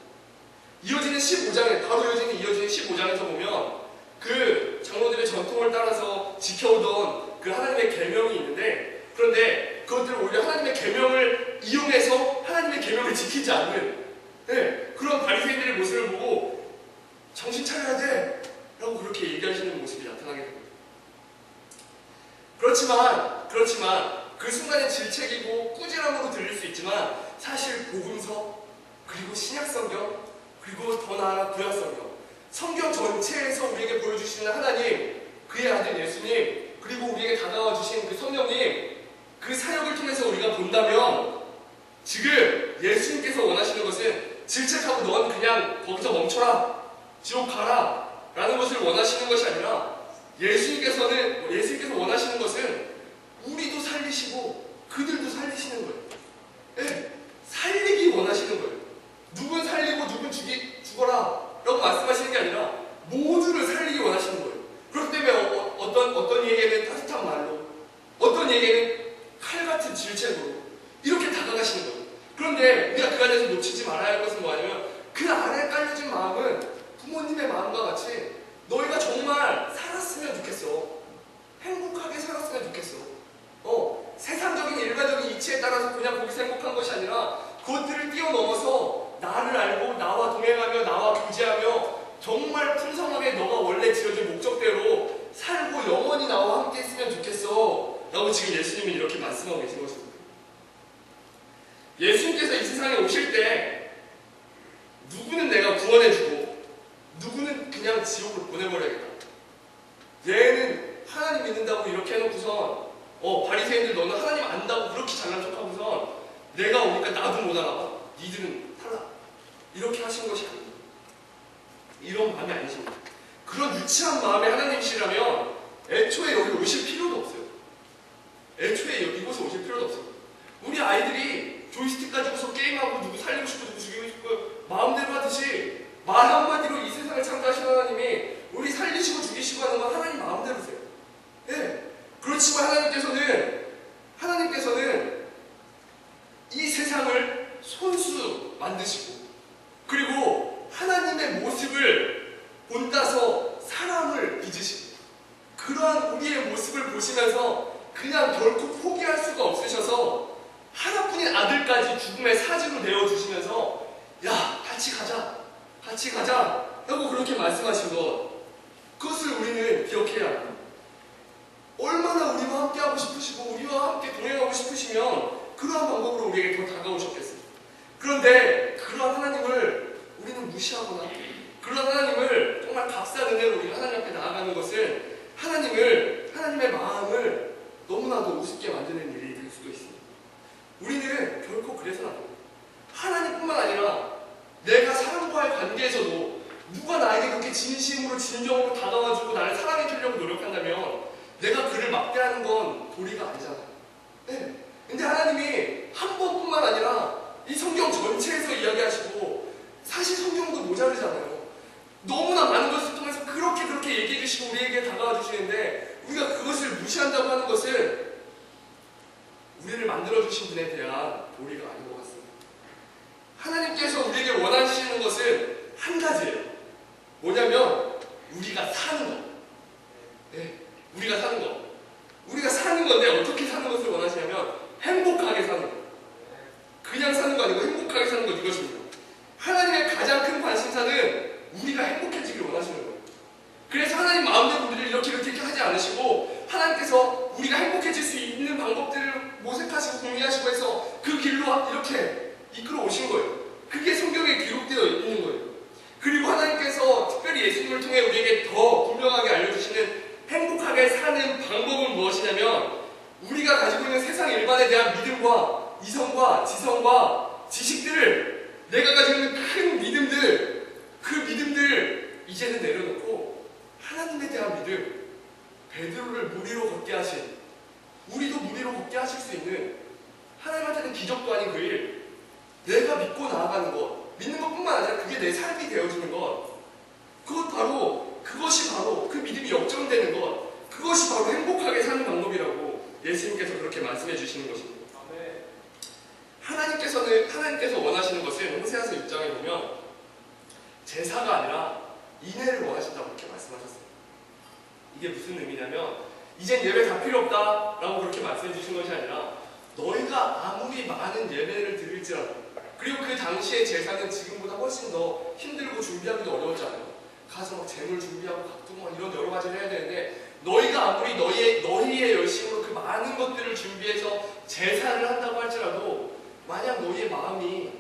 Speaker 1: 바로 이어지는 15장에서 보면 그 장로들의 전통을 따라서 지켜오던 그 하나님의 계명이 있는데 그런데 그것들을 오히려 하나님의 계명을 이용해서 하나님의 계명을 지키지 않는 그런 바리새인들의 모습을 보고 정신 차려야 돼! 라고 그렇게 얘기하시는 모습이 나타나게 됩니다. 그렇지만 그 순간에 질책이고 꾸지람으로 들릴 수 있지만 사실 복음서 그리고 신약성경 그리고 더 나아가 구약성경 성경 전체에서 우리에게 보여주시는 하나님, 그의 아들 예수님, 그리고 우리에게 다가와 주신 그 성령님, 그 사역을 통해서 우리가 본다면 지금 예수님께서 원하시는 것은 질책하고 넌 그냥 거기서 멈춰라, 지옥 가라 라는 것을 원하시는 것이 아니라 예수님께서 원하시는 것은 우리도 살리시고 그들도 살리시는 거예요. 살리기 원하시는 거예요. 누군 살리고 누군 죽어라 라고 말씀하시는 게 아니라 모두를 살리기 원하시는 거예요. 그렇기 때문에 어떤 이에게는 따뜻한 말로, 어떤 이에게는 칼같은 질책으로 이렇게 다가가시는 거예요. 그런데 우리가 그 안에서 놓치지 말아야 할 것은 뭐냐면 그 안에 깔려진 마음은 부모님의 마음과 같이 너희가 정말 살았으면 좋겠어. 행복하게 살았으면 좋겠어. 세상적인 일반적인 이치에 따라서 그냥 거기서 행복한 것이 아니라 그것들을 뛰어넘어서 나를 알고 나와 동행하며 나와 교제하며 정말 풍성하게 너가 원래 지어진 목적대로 살고 영원히 나와 함께 있으면 좋겠어 라고 지금 예수님이 이렇게 말씀하고 계신 것입니다. 예수님께서 이 세상에 오실 때 누구는 내가 구원해주고 누구는 그냥 지옥으로 보내버려야겠다. 얘는 하나님 믿는다고 이렇게 해놓고선 바리새인들 너는 하나님 안다고 그렇게 잘난 척하고선 내가 오니까 나도 못 알아봐. 니들은 탈락. 이렇게 하신 것이 아닙니다. 이런 마음이 아니십니다. 그런 유치한 마음의 하나님이시라면 애초에 여기 오실 필요도 없어요. 애초에 이곳에 오실 필요도 없어요. 우리 아이들이 조이스틱 가지고서 게임하고 누구 살리고 싶고 누구 죽이고 싶고 마음대로 하듯이 말 한마디로 이 세상을 창조하신 하나님이 우리 살리시고 죽이시고 하는 건 하나님 마음대로세요. 그렇지만 하나님께서는 이 세상을 손수 만드시고 그리고 하나님의 모습을 본따서 사람을 빚으시고 그러한 우리의 모습을 보시면서 그냥 결코 포기할 수가 없으셔서 하나뿐인 아들까지 죽음의 사지로 내어주시면서 야 같이 가자 라고 그렇게 말씀하신 것, 그것을 우리는 기억해야 합니다. 얼마나 우리와 함께 하고 싶으시고 우리와 함께 동행하고 싶으시면 그러한 방법으로 우리에게 더 다가오셨겠습니다. 그런데 그러한 하나님을 우리는 무시하거나 그런 하나님을 정말 값싼 은혜로 우리가 하나님 앞에 나아가는 것은 하나님의 마음을 너무나도 우습게 만드는 일이 될 수도 있습니다. 우리는 결코 그래서는 안 됩니다. 하나님뿐만 아니라 내가 사람과의 관계에서도 누가 나에게 그렇게 진심으로 진정으로 다가와주고 나를 사랑해 주려고 노력한다면 내가 그를 막대하는 건 도리가 아니잖아요. 근데 하나님이 한 번뿐만 아니라 이 성경 전체에서 이야기하시고 사실 성경도 모자르잖아요. 너무나 많은 것을 통해서 그렇게 얘기해 주시고 우리에게 다가와 주시는데 우리가 그것을 무시한다고 하는 것은 우리를 만들어 주신 분에 대한 도리가 아닌 것 같습니다. 하나님께서 우리에게 원하시는 것은 한 가지예요. 뭐냐면 우리가 사는 것. 우리가 사는 것. 우리가 사는 건데 어떻게 사는 것을 원하시냐면 행복하게 사는 것. 그냥 사는 거 아니고 행복하게 사는 것, 이것입니다. 하나님의 가장 큰 관심사는 우리가 행복해지기를 원하시는 거예요. 그래서 하나님 마음대로 우리를 이렇게 하지 않으시고 하나님께서 우리가 행복해질 수 있는 방법들을 모색하시고 공유하시고 해서 그 길로 이렇게 이끌어 오신 거예요. 그게 성경에 기록되어 있는 거예요. 그리고 하나님께서 특별히 예수님을 통해 우리에게 더 분명하게 알려주시는 행복하게 사는 방법은 무엇이냐면 우리가 가지고 있는 세상 일반에 대한 믿음과 이성과 지성과 지식들을 내가 가지고 있는 큰 믿음들, 그 믿음들 이제는 내려놓고 하나님에 대한 믿음, 베드로를 무리로 걷게 하신, 우리도 무리로 걷게 하실 수 있는 하나님한테는 기적도 아닌 그 일, 내가 믿고 나아가는 것, 믿는 것뿐만 아니라 그게 내 삶이 되어주는 것, 그것이 바로 그 믿음이 역전되는 것, 그것이 바로 행복하게 사는 방법이라고 예수님께서 그렇게 말씀해 주시는 것입니다. 하나님께서 원하시는 것은 호세아서 6장에 보면 제사가 아니라 인애를 원하신다고 그렇게 말씀하셨어요. 이게 무슨 의미냐면 이젠 예배 다 필요 없다 라고 그렇게 말씀해 주신 것이 아니라 너희가 아무리 많은 예배를 드릴지라도, 그리고 그 당시의 제사는 지금보다 훨씬 더 힘들고 준비하기도 어려웠잖아요. 가서 막 재물 준비하고 각종 막 이런 여러 가지를 해야 되는데, 너희가 아무리 너희의 열심으로 그 많은 것들을 준비해서 제사를 한다고 할지라도, 만약 너희의 마음이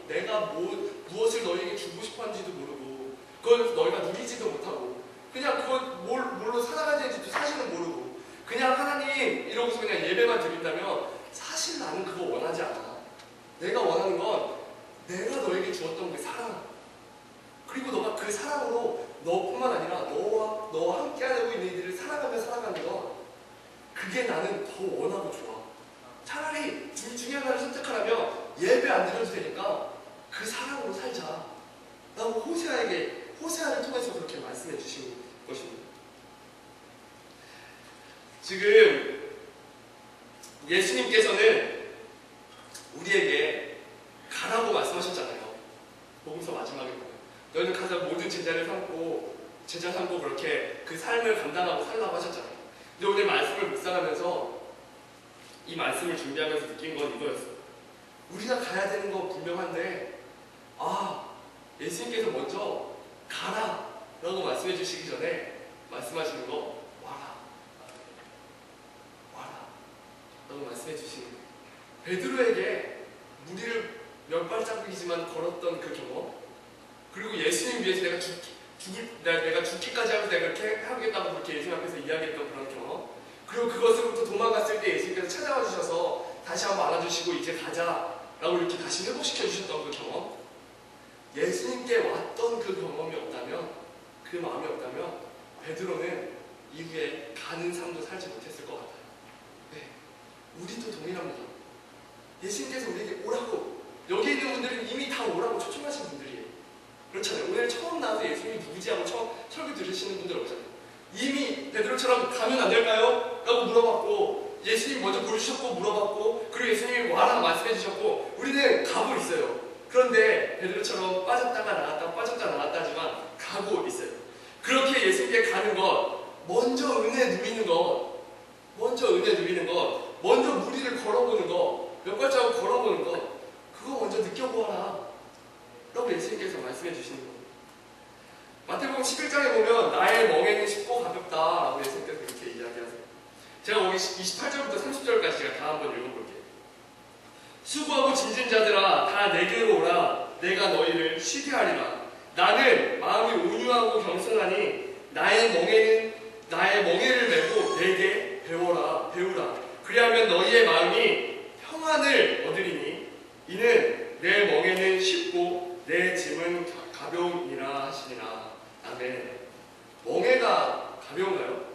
Speaker 1: 내가 무엇을 너희에게 주고 싶어 하는지도 모르고, 그걸 너희가 누리지도 못하고, 그냥 그걸 뭘로 살아가야 되는지도 사실은 모르고, 그냥 하나님 이러고서 그냥 예배만 드린다면 사실 나는 그거 원하지 않아. 내가 원하는 건 내가 너에게 주었던 그 사랑, 그리고 너가 그 사랑으로 너뿐만 아니라 너와 함께하고 있는 이들을 살아가며 살아가는 것, 그게 나는 더 원하고 좋아. 차라리 둘 중에 하나를 선택하라면 예배 안 드려도 되니까 그 사랑으로 살자 라고 호세아를 통해서 그렇게 말씀해 주신 것입니다. 지금 예수님께서는 우리에게 가라고 말씀하셨잖아요. 복음서 마지막에 보면 너희는 가서 모든 제자 삼고 그렇게 그 삶을 감당하고 살라고 하셨잖아요. 근데 오늘 말씀을 묵상하면서 이 말씀을 준비하면서 느낀 건 이거였어요. 우리가 가야 되는 거 분명한데, 예수님께서 먼저 가라 라고 말씀해 주시기 전에 말씀하시는 거, 와라 라고 말씀해 주시는 거예요. 베드로에게 무리를 몇 발자국이지만 걸었던 그 경험, 그리고 예수님 위해서 내가 죽기까지 하면서 내가 그렇게 하겠다고 그렇게 예수님 앞에서 이야기했던 그런 경험, 그리고 그것으로부터 도망갔을 때 예수님께서 찾아와 주셔서 다시 한번 안아주시고 이제 가자라고 이렇게 다시 회복시켜 주셨던 그 경험, 예수님께 왔던 그 경험이 없다면, 그 마음이 없다면 베드로는 이후에 가는 삶도 살지 못했을 것 같아요. 네, 우리도 동일합니다. 예수님께서 우리에게 오라고, 여기 있는 분들은 이미 다 오라고 초청하신 분들이에요. 그렇잖아요. 오늘 처음 나와서 예수님이 누구지 하고 처음 설교 들으시는 분들 없잖아요. 이미 베드로처럼 가면 안 될까요? 라고 물어봤고, 예수님 먼저 보여주셨고 물어봤고, 그리고 예수님이 와라 말씀해 주셨고, 우리는 가고 있어요. 그런데 베드로처럼 빠졌다 나왔다 하지만 가고 있어요. 그렇게 예수님께 가는 것, 먼저 은혜 누리는 것, 먼저 무리를 걸어보는 것, 몇 발자국 걸어보는 것, 그거 먼저 느껴보아라 라고 예수님께서 말씀해 주시는 거예요. 마태복음 11장에 보면 나의 멍에는 쉽고 가볍다 라고 예수님께서 이렇게 이야기하세요. 제가 거기 28절부터 30절까지 제가 다 한번 읽어볼게요. 수고하고 짐진 자들아 다 내게로 오라. 내가 너희를 쉬게 하리라. 나는 마음이 온유하고 겸손하니 나의 멍에를 메고 내게 배우라. 그리하면 너희의 마음이 평안을 얻으리니 이는 내 멍에는 쉽고 내 짐은 가벼우니라 하시니라. 아멘. 멍에가 가벼운가요?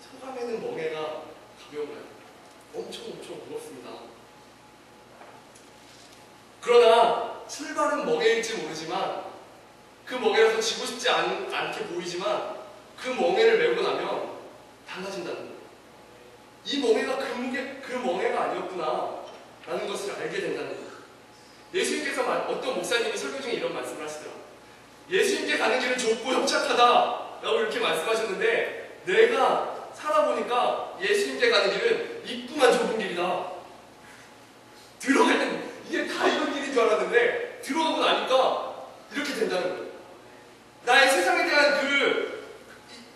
Speaker 1: 소감에는 멍에가 가벼운가요? 엄청 무겁습니다. 그러나 출발은 멍에일지 모르지만, 그 멍에라서 지고 싶지 않게 보이지만 그 멍에를 메고 나면 달라진다는 거예요. 이 멍에가 그 멍에가 아니었구나 라는 것을 알게 된다는 거예요. 예수님께서 어떤 목사님이 설교 중에 이런 말씀을 하시더라고요. 예수님께 가는 길은 좁고 협착하다 라고 이렇게 말씀하셨는데, 내가 살아보니까 예수님께 가는 길은 입구만 좁은 길이다. 들어가는, 이게 다 이런 길인 줄 알았는데 들어가고 나니까 이렇게 된다는 거예요. 나의 세상에 대한 그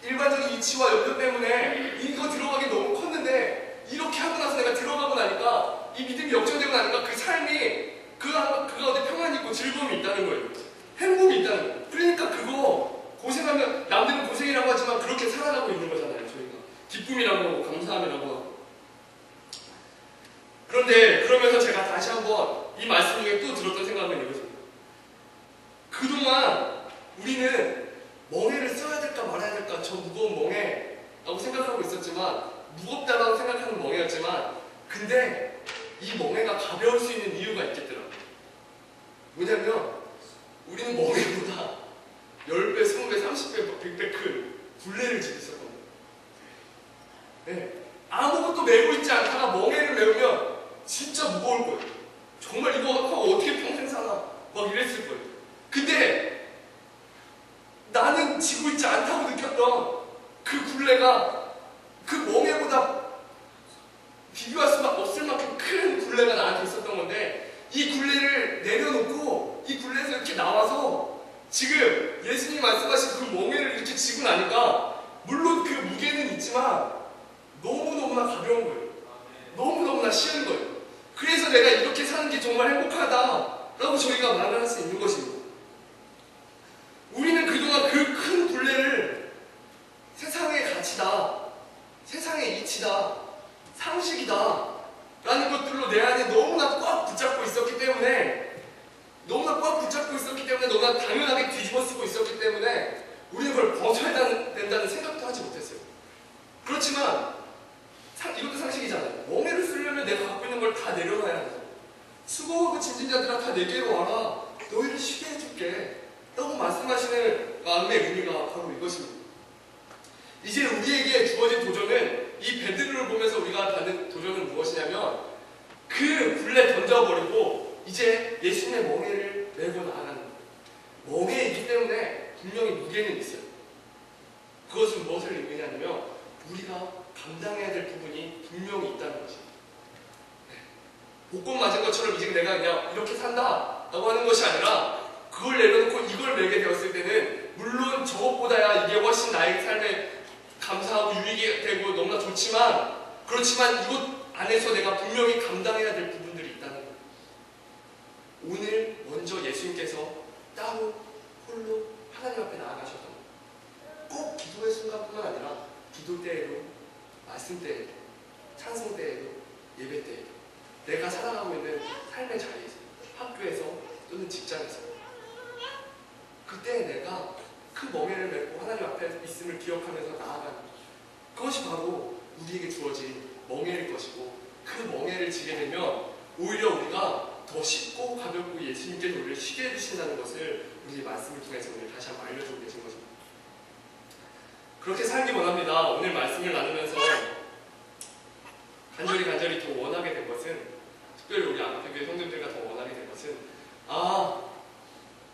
Speaker 1: 일반적인 이치와 연료 때문에 이거 들어가기 너무 컸는데, 이렇게 하고 나서 내가 들어가고 나니까, 이 믿음이 역전되고 나니까 그 삶이 그 가운데 평안이 있고 즐거움이 있다는 거예요. 행복이 있다는 거예요. 그러니까 그거 고생하면, 남들은 고생이라고 하지만 그렇게 살아가고 있는 거잖아요. 저희가 기쁨이라고 하고 감사함이라고 하고. 그런데 그러면서 제가 다시 한번 이 말씀 중에 또 들었던 생각은 이것입니다. 그동안 우리는 멍에를 써야 될까 말아야 될까, 저 무거운 멍에라고 생각하고 있었지만, 무겁다라고 생각하는 멍에였지만, 근데 이 멍에가 가벼울 수 있는 이유가 있겠더라고요. 뭐냐면 우리는 멍에보다 10배, 20배, 30배, 100배 큰 굴레를 지고 있었거든요. 네. 아무것도 메고 있지 않다가 멍에를 메우면 진짜 무거울 거예요. 정말 이거 하고 어떻게 평생 사나 막 이랬을 거예요. 근데 나는 지고 있지 않다고 느꼈던 그 그 굴레가 그 멍에보다 비교할 수밖에 없을 만큼 큰 굴레가 나한테 있었던 건데, 이 굴레를 내려놓고 이 굴레에서 이렇게 나와서 지금 예수님이 말씀하신 그 멍에를 이렇게 지고 나니까 물론 그 무게는 있지만 너무너무나 가벼운 거예요. 너무너무나 쉬운 거예요. 그래서 내가 이렇게 사는 게 정말 행복하다라고 저희가 말을 할 수 있는 것입니다. 우리는 그동안 그 큰 굴레를 세상의 가치다, 세상의 이치다, 상식이다 라는 것들로 내 안에 너무나 꽉 붙잡고 있었기 때문에, 너무나 당연하게 뒤집어쓰고 있었기 때문에 우리는 그걸 벗어야 된다는 생각도 하지 못했어요. 그렇지만 이것도 상식이잖아요. 멍에를 쓰려면 내가 갖고 있는 걸 다 내려놔야 하고, 수고하고 짐진 자들아 다 내게로 와라, 너희를 쉬게 해줄게 라고 말씀하시는 마음의 의미가 바로 이것입니다. 이제 우리에게 주어진 도전은, 이 베드로를 보면서 우리가 받는 도전은 무엇이냐면, 그 굴레 던져버리고 이제 예수님의 멍에를 메고 나아가는 거예요. 멍에이기 때문에 분명히 무게는 있어요. 그것은 무엇을 의미하냐면 우리가 감당해야 될 부분이 분명히 있다는 것이에요. 복권 맞은 것처럼 이제 내가 그냥 이렇게 산다 라고 하는 것이 아니라, 그걸 내려놓고 이걸 메게 되었을 때는 물론 저것보다야 이게 훨씬 나의 삶에 감사하고 유익이 되고 너무나 좋지만, 그렇지만 이것 안에서 내가 분명히 감당해야 될 부분들이 있다는 거예요. 오늘 먼저 예수님께서 따로 홀로 하나님 앞에 나아가셨던 거예요. 꼭 기도의 순간뿐만 아니라 기도 때에도, 말씀 때에도, 찬송 때에도, 예배 때에도, 내가 살아가고 있는 삶의 자리에서, 학교에서 또는 직장에서, 그때 내가 그 멍에를 메고 하나님 앞에 있음을 기억하면서 나아가는, 그것이 바로 우리에게 주어진 멍에일 것이고, 그 멍에를 지게 되면 오히려 우리가 더 쉽고 가볍고 예수님께서 우리를 쉬게 해주신다는 것을 우리 말씀을 통해서 오늘 다시 한번 알려주고 계신 것입니다. 그렇게 살기 원합니다. 오늘 말씀을 나누면서 간절히 더 원하게 된 것은, 특별히 우리 안교회 성도들과 더 원하게 된 것은,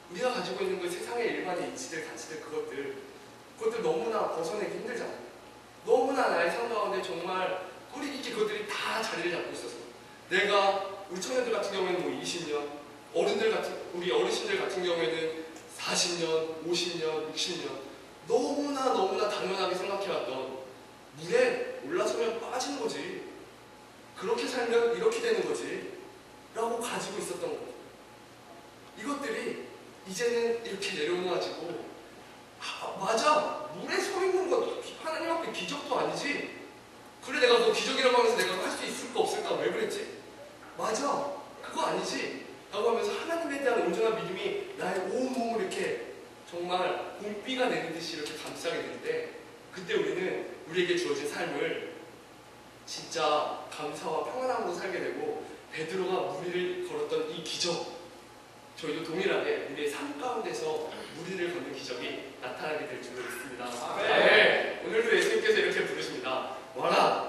Speaker 1: 우리가 가지고 있는 그 세상의 일반의 이치들, 가치들, 그것들 너무나 벗어내기 힘들잖아요. 너무나 나의 삶 가운데 정말 뿌리 깊게 그것들이 다 자리를 잡고 있어서, 내가 우리 청년들 같은 경우에는 뭐 20년, 우리 어르신들 같은 경우에는 40년, 50년, 60년 너무나 당연하게 생각해왔던, 물에 올라서면 빠지는 거지, 그렇게 살면 이렇게 되는 거지 라고 가지고 있었던 거예요. 이것들이 이제는 이렇게 내려놓아지고, 맞아, 물에 서 있는 것 하나님 앞에 기적도 아니지, 그래 내가 뭐 기적이라고 하면서 내가 할 수 있을까 없을까, 왜 그랬지? 맞아, 그거 아니지 라고 하면서 하나님에 대한 온전한 믿음이 나의 온 몸을 이렇게 정말 봄비가 내리듯이 이렇게 감싸게 될 때, 그때 우리는 우리에게 주어진 삶을 진짜 감사와 평안함으로 살게 되고, 베드로가 무리를 걸었던 이 기적, 저희도 동일하게 우리의 삶 가운데서 무리를 걷는 기적이 나타나게 될 줄로 믿습니다. 네. 오늘도 예수님께서 이렇게 부르십니다. 와라,